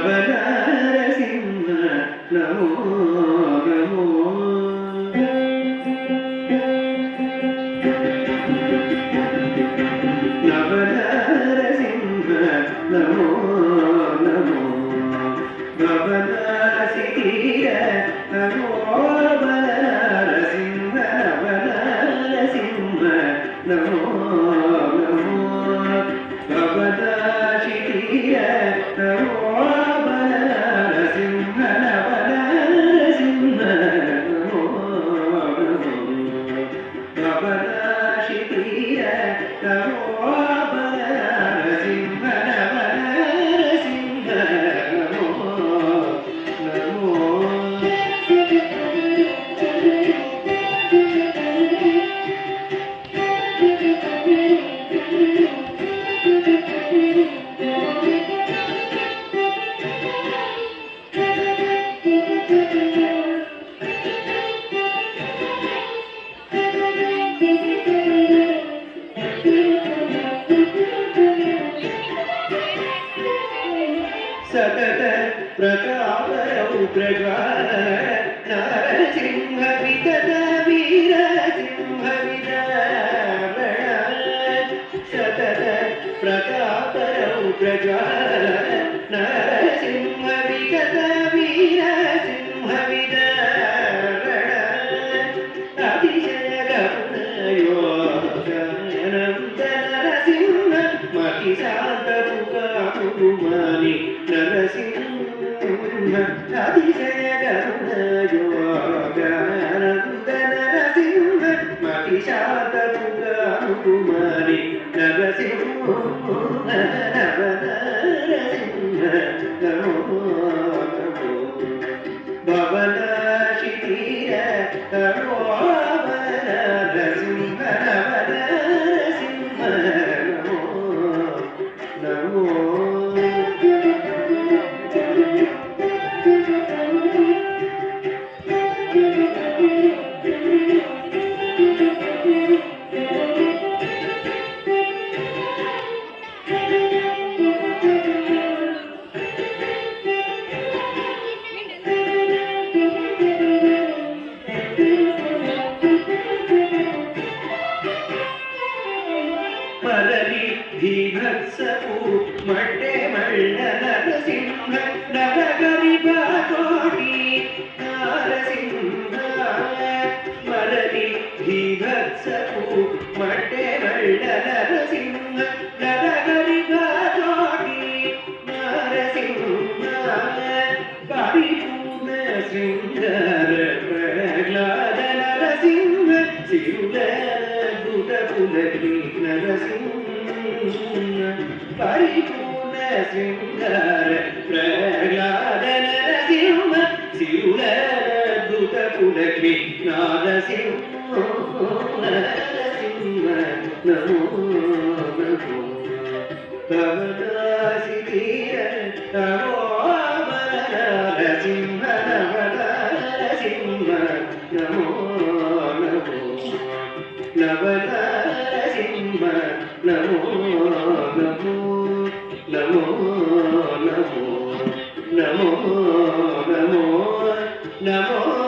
నవనరసింహ నమో నమో నవనరసింహ నమో నమో నవనరసింహ నమో నరసింహ నవనరసింహ నమో నమో నవనరసింహ నమో सतत प्रतापरौ प्रज्वाल नरसिंह वितत वीर सिंह विदारण सतत प्रतापरौ प्रज्वाल नरसिंह वितत वीर सिंह विदारण अतिशय नरसिंह मति शांत पुकापुमानि नरसिंह अतिशय गरुणयोगानन्द नरसिंह मति शांत पुकापुमानि नरसिंह नरसिंह नमो नमो भवनाशितीर नमो नरसिंह नरसिंह नमो नमो मरली भीभत्सपु मड्डे मल्ल नरसिंह नरगरिबाकोटी नरसिंह मरली भीभत्सपु मड्डे मल्ल नरसिंह नरगरिबाकोटी नरसिंह परिपूर्ण शृंगार प्रह्लाद नरसिंह सिरुल नरसिंह परिपूर्ण शृंगार प्रह्लाद नरसिंह सिरुल दूत पुलक्ष्मी नरसिंह नरसिंह नमो नमो भवनासितीर नमो नरसिंह नरसिंह नमो नमो नवनरसिंह नमो नमो नमो नमो नमो नमो नमो